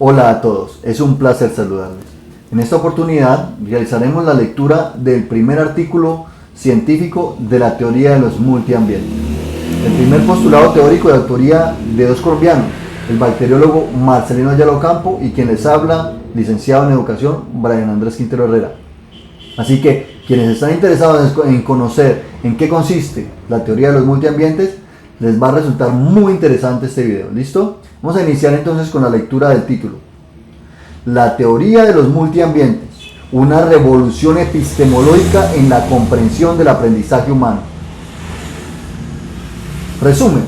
Hola a todos, es un placer saludarles. En esta oportunidad realizaremos la lectura del primer artículo científico de la teoría de los multiambientes. El primer postulado teórico de autoría de dos colombianos, el bacteriólogo Marcelino Ayala Ocampo y quien les habla, licenciado en educación, Brian Andrés Quintero Herrera. Así que quienes están interesados en conocer en qué consiste la teoría de los multiambientes, les va a resultar muy interesante este video. ¿Listo? Vamos a iniciar entonces con la lectura del título. La teoría de los multiambientes, una revolución epistemológica en la comprensión del aprendizaje humano. Resumen.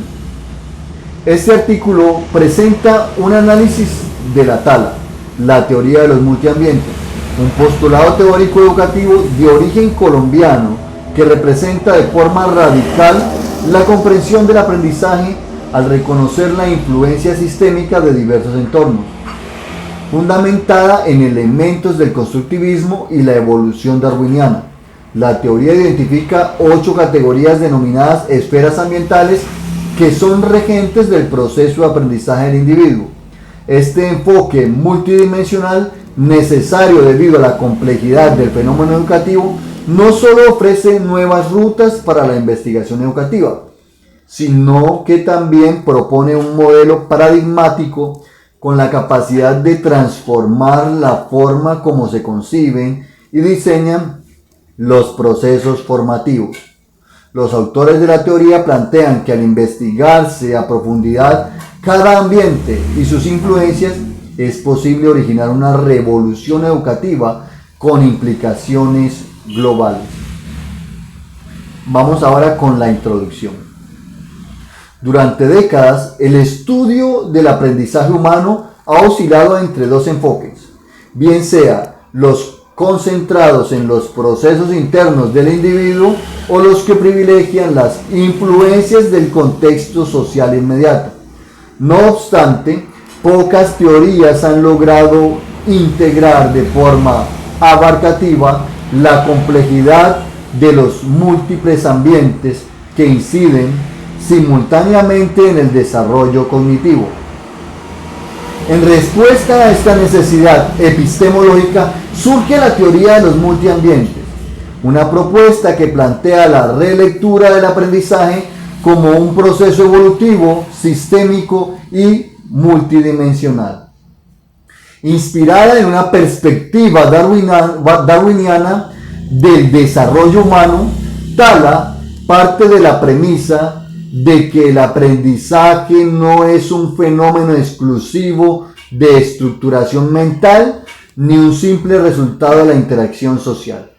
Este artículo presenta un análisis de la TALA, la teoría de los multiambientes, un postulado teórico educativo de origen colombiano que representa de forma radical la comprensión del aprendizaje al reconocer la influencia sistémica de diversos entornos, fundamentada en elementos del constructivismo y la evolución darwiniana. La teoría identifica 8 categorías denominadas esferas ambientales que son regentes del proceso de aprendizaje del individuo. Este enfoque multidimensional, necesario debido a la complejidad del fenómeno educativo, no solo ofrece nuevas rutas para la investigación educativa, sino que también propone un modelo paradigmático con la capacidad de transformar la forma como se conciben y diseñan los procesos formativos. Los autores de la teoría plantean que al investigarse a profundidad cada ambiente y sus influencias, es posible originar una revolución educativa con implicaciones globales. Vamos ahora con la introducción. Durante décadas, el estudio del aprendizaje humano ha oscilado entre dos enfoques, bien sea los concentrados en los procesos internos del individuo o los que privilegian las influencias del contexto social inmediato. No obstante, pocas teorías han logrado integrar de forma abarcativa la complejidad de los múltiples ambientes que inciden simultáneamente en el desarrollo cognitivo. En respuesta a esta necesidad epistemológica surge la teoría de los multiambientes, una propuesta que plantea la relectura del aprendizaje como un proceso evolutivo, sistémico y multidimensional. Inspirada en una perspectiva darwiniana del desarrollo humano, TALA parte de la premisa de que el aprendizaje no es un fenómeno exclusivo de estructuración mental ni un simple resultado de la interacción social,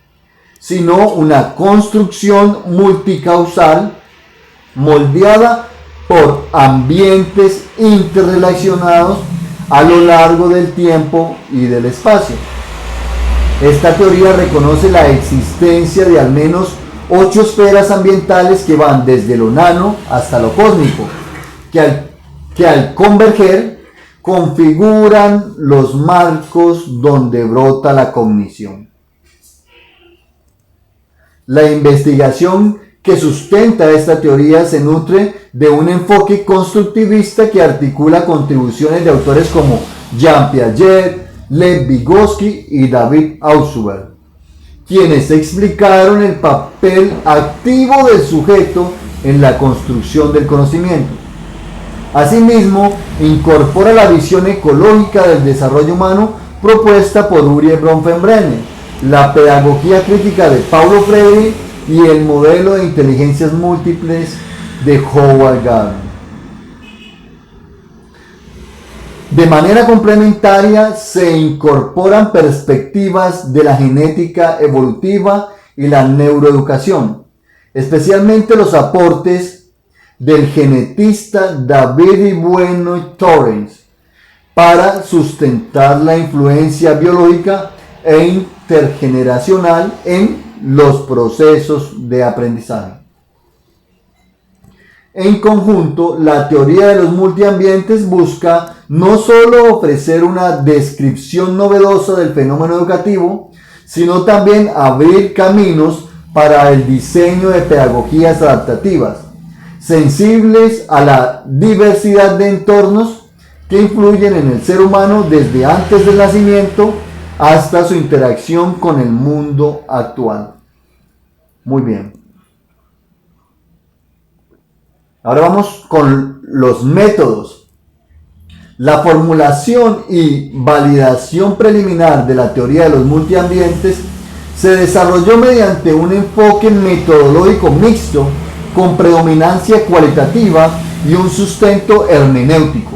sino una construcción multicausal moldeada por ambientes interrelacionados a lo largo del tiempo y del espacio. Esta teoría reconoce la existencia de al menos 8 esferas ambientales que van desde lo nano hasta lo cósmico, que al converger configuran los marcos donde brota la cognición. La investigación que sustenta esta teoría se nutre de un enfoque constructivista que articula contribuciones de autores como Jean Piaget, Lev Vygotsky y David Ausubel, quienes explicaron el papel activo del sujeto en la construcción del conocimiento. Asimismo, incorpora la visión ecológica del desarrollo humano propuesta por Urie Bronfenbrenner, la pedagogía crítica de Paulo Freire y el modelo de inteligencias múltiples de Howard Gardner. De manera complementaria se incorporan perspectivas de la genética evolutiva y la neuroeducación, especialmente los aportes del genetista David Bueno Torrens para sustentar la influencia biológica e intergeneracional en los procesos de aprendizaje. En conjunto, la teoría de los multiambientes busca no solo ofrecer una descripción novedosa del fenómeno educativo, sino también abrir caminos para el diseño de pedagogías adaptativas, sensibles a la diversidad de entornos que influyen en el ser humano desde antes del nacimiento hasta su interacción con el mundo actual. Muy bien. Ahora vamos con los métodos. La formulación y validación preliminar de la teoría de los multiambientes se desarrolló mediante un enfoque metodológico mixto con predominancia cualitativa y un sustento hermenéutico,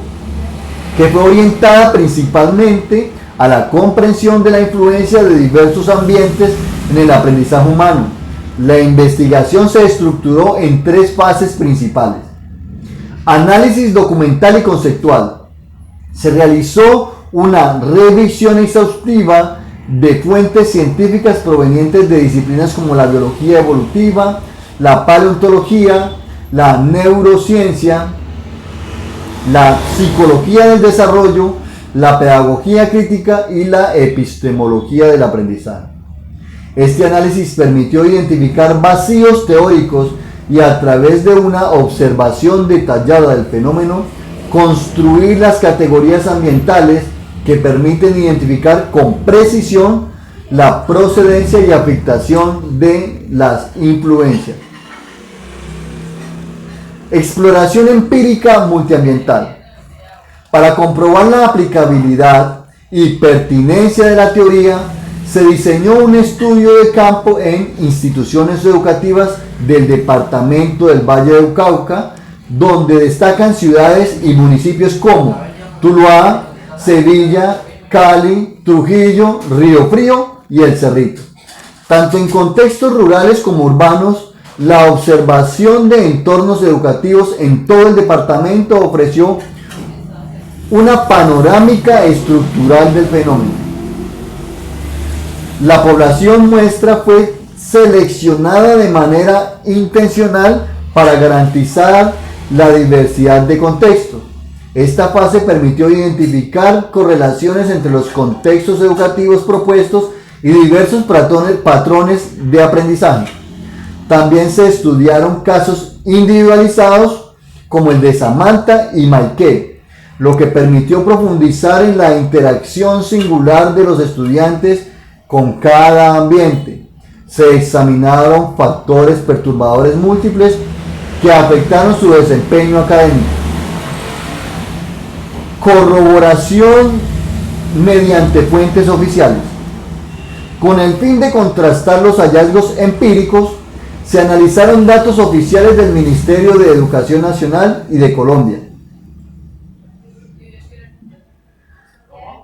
que fue orientada principalmente a la comprensión de la influencia de diversos ambientes en el aprendizaje humano. La investigación se estructuró en tres fases principales. Análisis documental y conceptual. Se realizó una revisión exhaustiva de fuentes científicas provenientes de disciplinas como la biología evolutiva, la paleontología, la neurociencia, la psicología del desarrollo, la pedagogía crítica y la epistemología del aprendizaje. Este análisis permitió identificar vacíos teóricos y, a través de una observación detallada del fenómeno, construir las categorías ambientales que permiten identificar con precisión la procedencia y afectación de las influencias. Exploración empírica multiambiental. Para comprobar la aplicabilidad y pertinencia de la teoría, se diseñó un estudio de campo en instituciones educativas del departamento del Valle del Cauca, donde destacan ciudades y municipios como Tuluá, Sevilla, Cali, Trujillo, Río Frío y El Cerrito. Tanto en contextos rurales como urbanos, la observación de entornos educativos en todo el departamento ofreció una panorámica estructural del fenómeno. La población muestra fue seleccionada de manera intencional para garantizar la diversidad de contextos. Esta fase permitió identificar correlaciones entre los contextos educativos propuestos y diversos patrones de aprendizaje. También se estudiaron casos individualizados como el de Samantha y Maiké, lo que permitió profundizar en la interacción singular de los estudiantes con cada ambiente. Se examinaron factores perturbadores múltiples que afectaron su desempeño académico. Corroboración mediante fuentes oficiales. Con el fin de contrastar los hallazgos empíricos, se analizaron datos oficiales del Ministerio de Educación Nacional y de Colombia.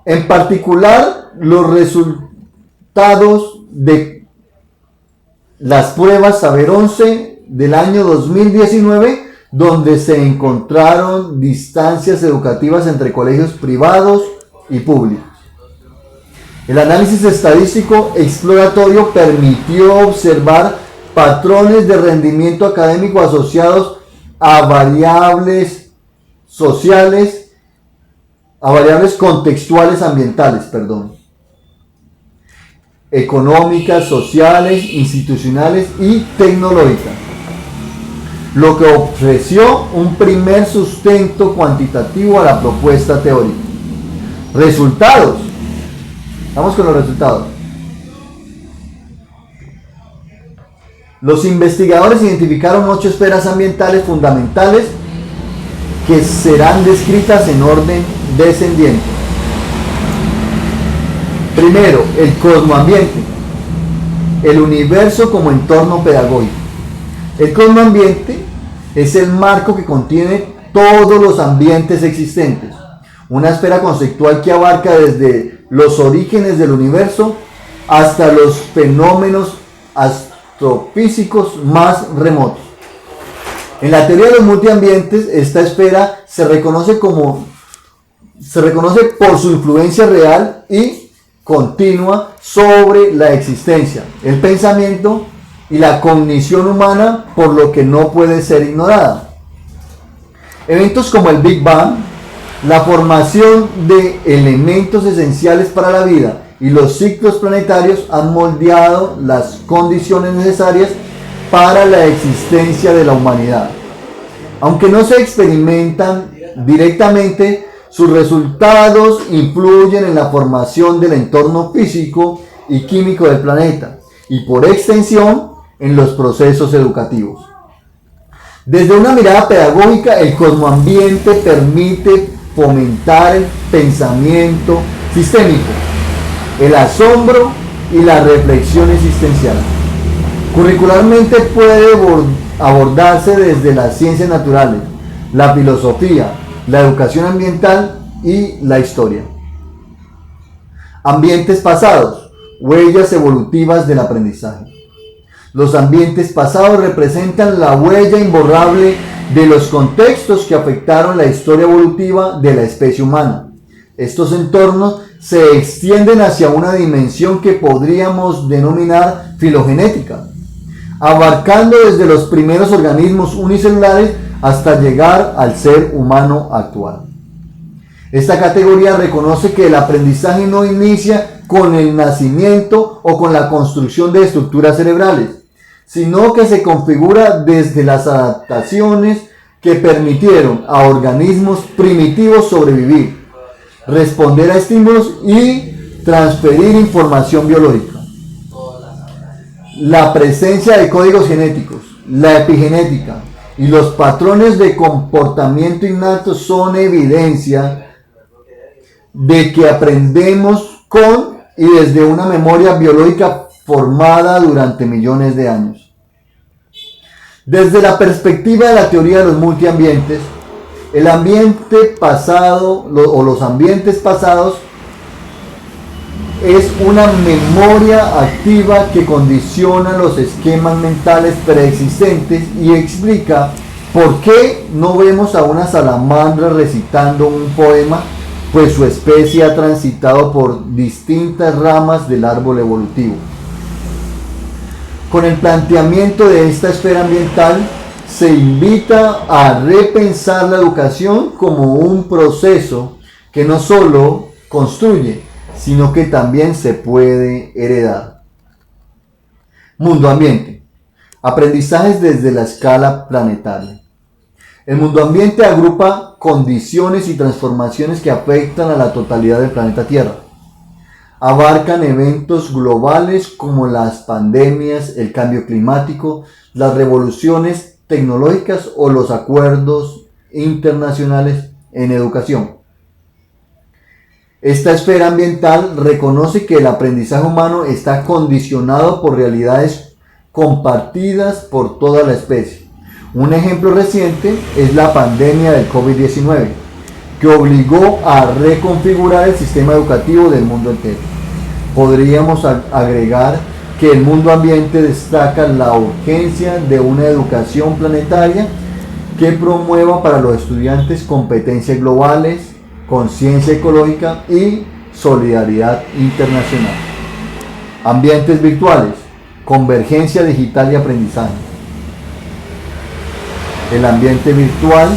En particular, los resultados de las pruebas Saber 11 del año 2019, donde se encontraron distancias educativas entre colegios privados y públicos. El análisis estadístico exploratorio permitió observar patrones de rendimiento académico asociados a variables sociales, a variables contextuales ambientales, económicas, sociales, institucionales y tecnológicas, lo que ofreció un primer sustento cuantitativo a la propuesta teórica. Resultados. Vamos con los resultados. Los investigadores identificaron 8 esferas ambientales fundamentales que serán descritas en orden descendiente. Primero, el cosmoambiente, el universo como entorno pedagógico. El cosmoambiente es el marco que contiene todos los ambientes existentes, una esfera conceptual que abarca desde los orígenes del universo hasta los fenómenos astrofísicos más remotos. En la teoría de los multiambientes, esta esfera se reconoce por su influencia real y continua sobre la existencia, el pensamiento y la cognición humana, por lo que no puede ser ignorada. Eventos como el Big Bang, la formación de elementos esenciales para la vida y los ciclos planetarios han moldeado las condiciones necesarias para la existencia de la humanidad. Aunque no se experimentan directamente, Sus resultados influyen en la formación del entorno físico y químico del planeta y por extensión en los procesos educativos. Desde una mirada pedagógica, el cosmoambiente permite fomentar el pensamiento sistémico, el asombro y la reflexión existencial. Curricularmente puede abordarse desde las ciencias naturales, la filosofía, la educación ambiental y la historia. Ambientes pasados, huellas evolutivas del aprendizaje. Los ambientes pasados representan la huella imborrable de los contextos que afectaron la historia evolutiva de la especie humana. Estos entornos se extienden hacia una dimensión que podríamos denominar filogenética, abarcando desde los primeros organismos unicelulares hasta llegar al ser humano actual. Esta categoría reconoce que el aprendizaje no inicia con el nacimiento o con la construcción de estructuras cerebrales, sino que se configura desde las adaptaciones que permitieron a organismos primitivos sobrevivir, responder a estímulos y transferir información biológica. La presencia de códigos genéticos, la epigenética y los patrones de comportamiento innatos son evidencia de que aprendemos con y desde una memoria biológica formada durante millones de años. Desde la perspectiva de la teoría de los multiambientes, el ambiente pasado o los ambientes pasados es una memoria activa que condiciona los esquemas mentales preexistentes y explica por qué no vemos a una salamandra recitando un poema, pues su especie ha transitado por distintas ramas del árbol evolutivo. Con el planteamiento de esta esfera ambiental, se invita a repensar la educación como un proceso que no solo construye, sino que también se puede heredar. Mundo ambiente. Aprendizajes desde la escala planetaria. El mundo ambiente agrupa condiciones y transformaciones que afectan a la totalidad del planeta Tierra. Abarcan eventos globales como las pandemias, el cambio climático, las revoluciones tecnológicas o los acuerdos internacionales en educación. Esta esfera ambiental reconoce que el aprendizaje humano está condicionado por realidades compartidas por toda la especie. Un ejemplo reciente es la pandemia del COVID-19, que obligó a reconfigurar el sistema educativo del mundo entero. Podríamos agregar que el mundo ambiente destaca la urgencia de una educación planetaria que promueva para los estudiantes competencias globales, conciencia ecológica y solidaridad internacional. Ambientes virtuales, convergencia digital y aprendizaje. El ambiente virtual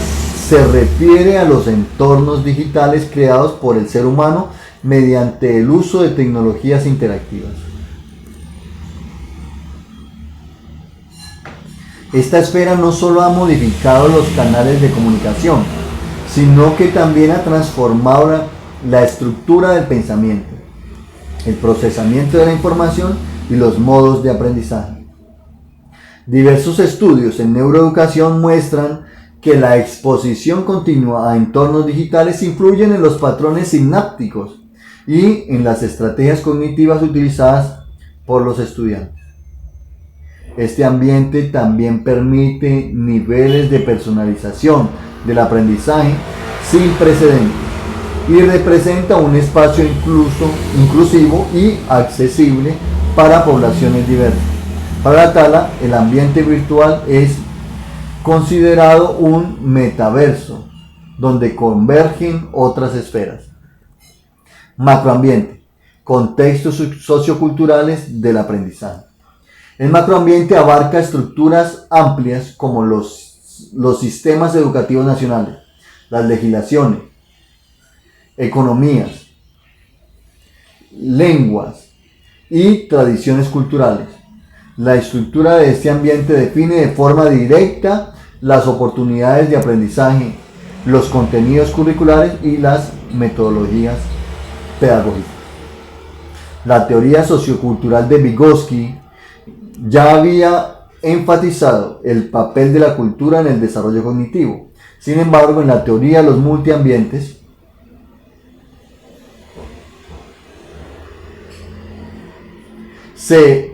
se refiere a los entornos digitales creados por el ser humano mediante el uso de tecnologías interactivas. Esta esfera no solo ha modificado los canales de comunicación, sino que también ha transformado la estructura del pensamiento, el procesamiento de la información y los modos de aprendizaje. Diversos estudios en neuroeducación muestran que la exposición continua a entornos digitales influyen en los patrones sinápticos y en las estrategias cognitivas utilizadas por los estudiantes. Este ambiente también permite niveles de personalización del aprendizaje sin precedentes y representa un espacio inclusivo y accesible para poblaciones diversas. Para la Tala, el ambiente virtual es considerado un metaverso donde convergen otras esferas. Macroambiente, contextos socioculturales del aprendizaje. El macroambiente abarca estructuras amplias como los sistemas educativos nacionales, las legislaciones, economías, lenguas y tradiciones culturales. La estructura de este ambiente define de forma directa las oportunidades de aprendizaje, los contenidos curriculares y las metodologías pedagógicas. La teoría sociocultural de Vygotsky ya había enfatizado el papel de la cultura en el desarrollo cognitivo. Sin embargo, en la teoría de los multiambientes, se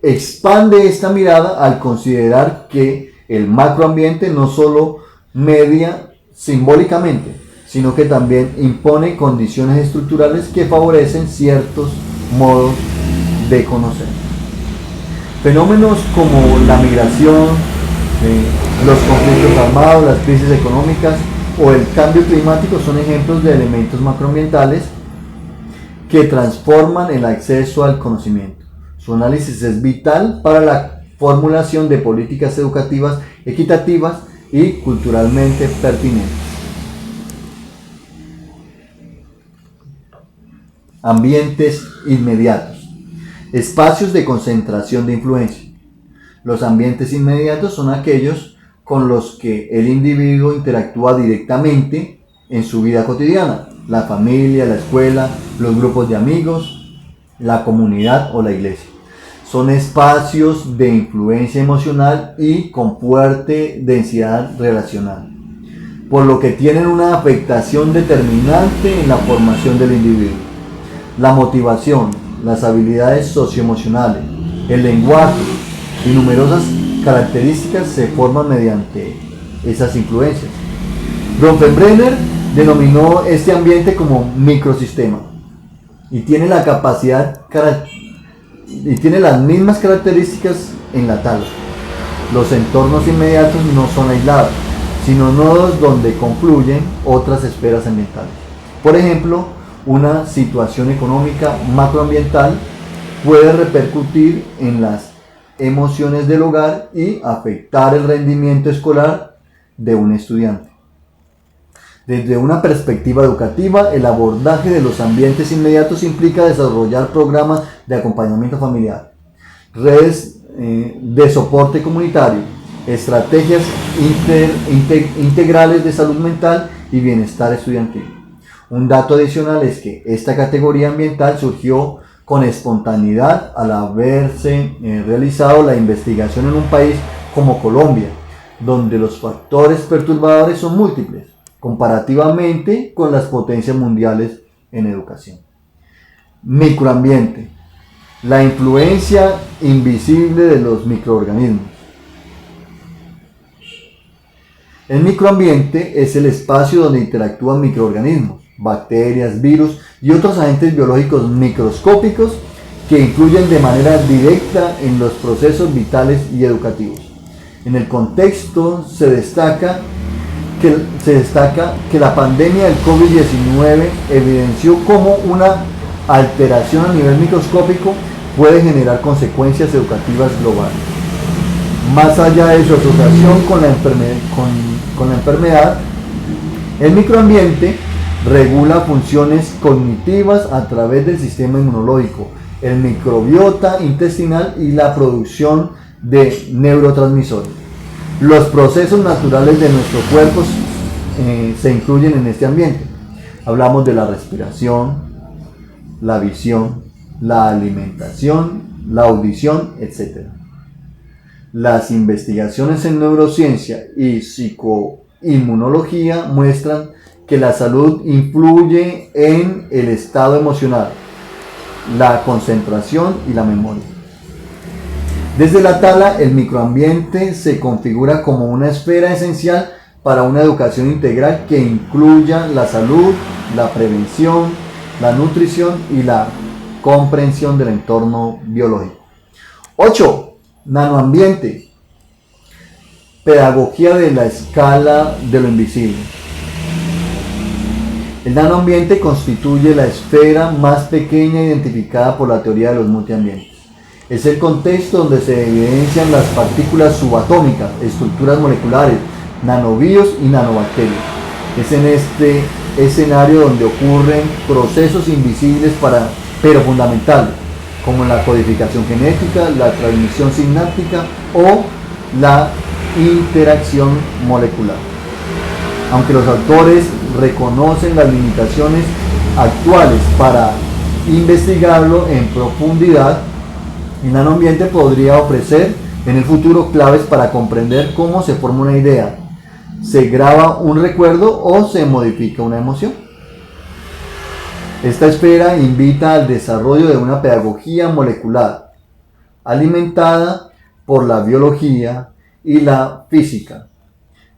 expande esta mirada al considerar que el macroambiente no solo media simbólicamente, sino que también impone condiciones estructurales que favorecen ciertos modos de conocer. Fenómenos como la migración, los conflictos armados, las crisis económicas o el cambio climático son ejemplos de elementos macroambientales que transforman el acceso al conocimiento. Su análisis es vital para la formulación de políticas educativas equitativas y culturalmente pertinentes. Ambientes inmediatos. Espacios de concentración de influencia. Los ambientes inmediatos son aquellos con los que el individuo interactúa directamente en su vida cotidiana. La familia, la escuela, los grupos de amigos, la comunidad o la iglesia. Son espacios de influencia emocional y con fuerte densidad relacional, por lo que tienen una afectación determinante en la formación del individuo. La motivación, las habilidades socioemocionales, el lenguaje y numerosas características se forman mediante esas influencias. Bronfenbrenner denominó este ambiente como microsistema y tiene la capacidad y tiene las mismas características en la tala. Los entornos inmediatos no son aislados, sino nodos donde confluyen otras esferas ambientales. Por ejemplo, una situación económica macroambiental puede repercutir en las emociones del hogar y afectar el rendimiento escolar de un estudiante. Desde una perspectiva educativa, el abordaje de los ambientes inmediatos implica desarrollar programas de acompañamiento familiar, redes de soporte comunitario, estrategias integrales de salud mental y bienestar estudiantil. Un dato adicional es que esta categoría ambiental surgió con espontaneidad al haberse realizado la investigación en un país como Colombia, donde los factores perturbadores son múltiples, comparativamente con las potencias mundiales en educación. Microambiente. La influencia invisible de los microorganismos. El microambiente es el espacio donde interactúan microorganismos, bacterias, virus y otros agentes biológicos microscópicos que influyen de manera directa en los procesos vitales y educativos. En el contexto se destaca que la pandemia del COVID-19 evidenció cómo una alteración a nivel microscópico puede generar consecuencias educativas globales. Más allá de su asociación con la enfermedad, el microambiente regula funciones cognitivas a través del sistema inmunológico, el microbiota intestinal y la producción de neurotransmisores. Los procesos naturales de nuestro cuerpo se incluyen en este ambiente. Hablamos de la respiración, la visión, la alimentación, la audición, etc. Las investigaciones en neurociencia y psicoinmunología muestran que la salud influye en el estado emocional, la concentración y la memoria. Desde la tala, el microambiente se configura como una esfera esencial para una educación integral que incluya la salud, la prevención, la nutrición y la comprensión del entorno biológico. 8. Nanoambiente. Pedagogía de la escala de lo invisible. El nanoambiente constituye la esfera más pequeña identificada por la teoría de los multiambientes. Es el contexto donde se evidencian las partículas subatómicas, estructuras moleculares, nanobios y nanobacterias. Es en este escenario donde ocurren procesos invisibles pero fundamentales, como la codificación genética, la transmisión sináptica o la interacción molecular. Aunque los autores reconocen las limitaciones actuales para investigarlo en profundidad, el nanoambiente podría ofrecer en el futuro claves para comprender cómo se forma una idea, se graba un recuerdo o se modifica una emoción. Esta esfera invita al desarrollo de una pedagogía molecular, alimentada por la biología y la física,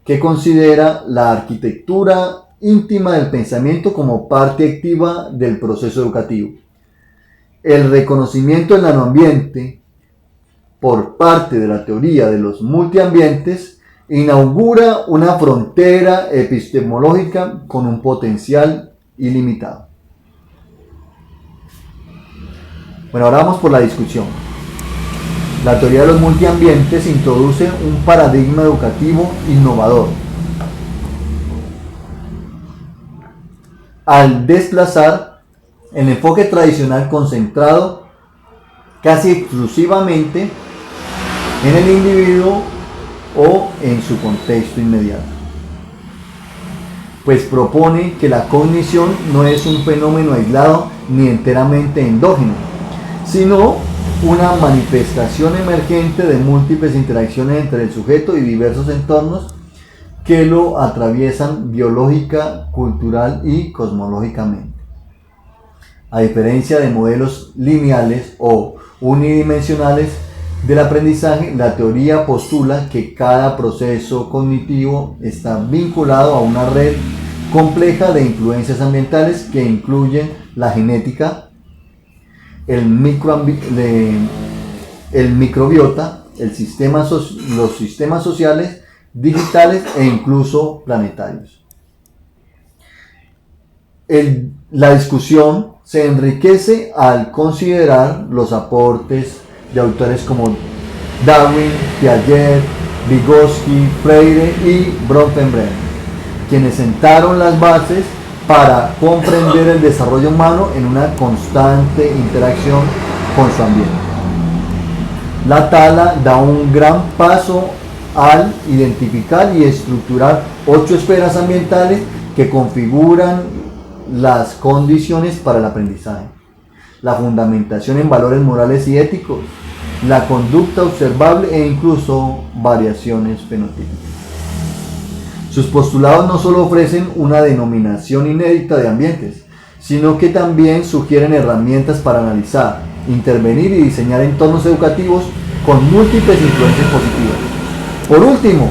que considera la arquitectura íntima del pensamiento como parte activa del proceso educativo. El reconocimiento del nanoambiente por parte de la teoría de los multiambientes inaugura una frontera epistemológica con un potencial ilimitado. Bueno, ahora vamos por la discusión. La teoría de los multiambientes introduce un paradigma educativo innovador, al desplazar el enfoque tradicional concentrado casi exclusivamente en el individuo o en su contexto inmediato. Pues propone que la cognición no es un fenómeno aislado ni enteramente endógeno, sino una manifestación emergente de múltiples interacciones entre el sujeto y diversos entornos que lo atraviesan biológica, cultural y cosmológicamente. A diferencia de modelos lineales o unidimensionales del aprendizaje, la teoría postula que cada proceso cognitivo está vinculado a una red compleja de influencias ambientales que incluyen la genética, el microbiota, los sistemas sociales, digitales e incluso planetarios. La discusión se enriquece al considerar los aportes de autores como Darwin, Piaget, Vygotsky, Freire y Bronfenbrenner, quienes sentaron las bases para comprender el desarrollo humano en una constante interacción con su ambiente. La Tala da un gran paso al identificar y estructurar 8 esferas ambientales que configuran las condiciones para el aprendizaje, la fundamentación en valores morales y éticos, la conducta observable e incluso variaciones fenotípicas. Sus postulados no solo ofrecen una denominación inédita de ambientes, sino que también sugieren herramientas para analizar, intervenir y diseñar entornos educativos con múltiples influencias positivas. Por último,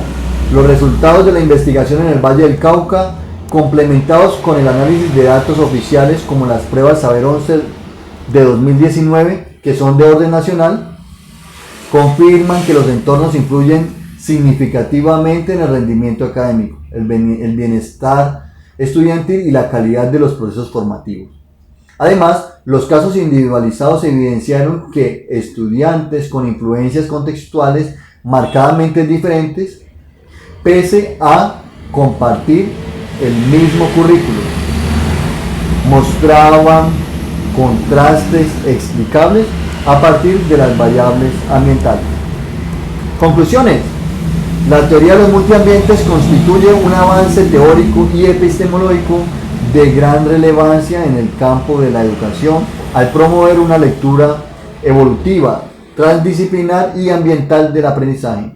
los resultados de la investigación en el Valle del Cauca, complementados con el análisis de datos oficiales como las pruebas Saber 11 de 2019, que son de orden nacional, confirman que los entornos influyen significativamente en el rendimiento académico, el bienestar estudiantil y la calidad de los procesos formativos. Además, los casos individualizados evidenciaron que estudiantes con influencias contextuales marcadamente diferentes, pese a compartir el mismo currículo, mostraban contrastes explicables a partir de las variables ambientales. Conclusiones. La teoría de los multiambientes constituye un avance teórico y epistemológico de gran relevancia en el campo de la educación al promover una lectura evolutiva, transdisciplinar y ambiental del aprendizaje.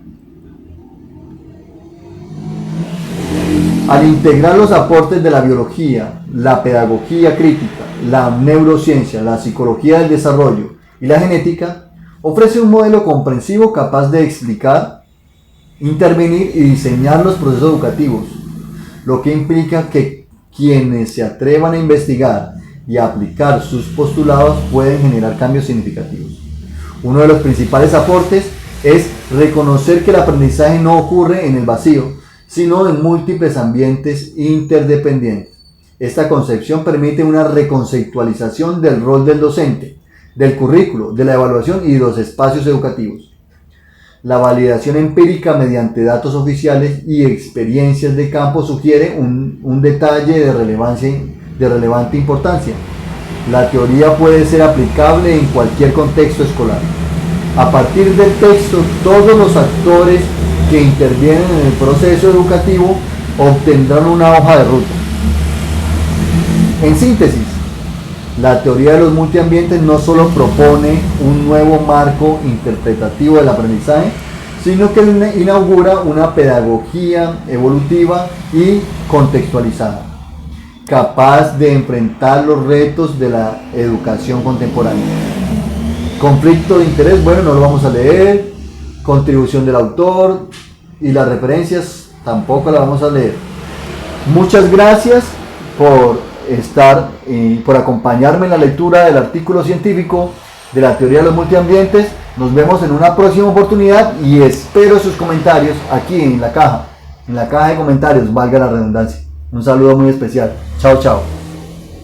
Al integrar los aportes de la biología, la pedagogía crítica, la neurociencia, la psicología del desarrollo y la genética, ofrece un modelo comprensivo capaz de explicar, intervenir y diseñar los procesos educativos, lo que implica que quienes se atrevan a investigar y a aplicar sus postulados pueden generar cambios significativos. Uno de los principales aportes es reconocer que el aprendizaje no ocurre en el vacío, sino en múltiples ambientes interdependientes. Esta concepción permite una reconceptualización del rol del docente, del currículo, de la evaluación y de los espacios educativos. La validación empírica mediante datos oficiales y experiencias de campo sugiere un detalle de relevante importancia. La teoría puede ser aplicable en cualquier contexto escolar. A partir del texto, todos los actores que intervienen en el proceso educativo obtendrán una hoja de ruta. En síntesis, la teoría de los multiambientes no solo propone un nuevo marco interpretativo del aprendizaje, sino que inaugura una pedagogía evolutiva y contextualizada, capaz de enfrentar los retos de la educación contemporánea. Conflicto de interés, bueno, no lo vamos a leer. Contribución del autor y las referencias tampoco las vamos a leer. Muchas gracias por por acompañarme en la lectura del artículo científico de la teoría de los multiambientes. Nos vemos en una próxima oportunidad y espero sus comentarios aquí en la caja de comentarios, valga la redundancia. Un saludo muy especial. Chao, chao.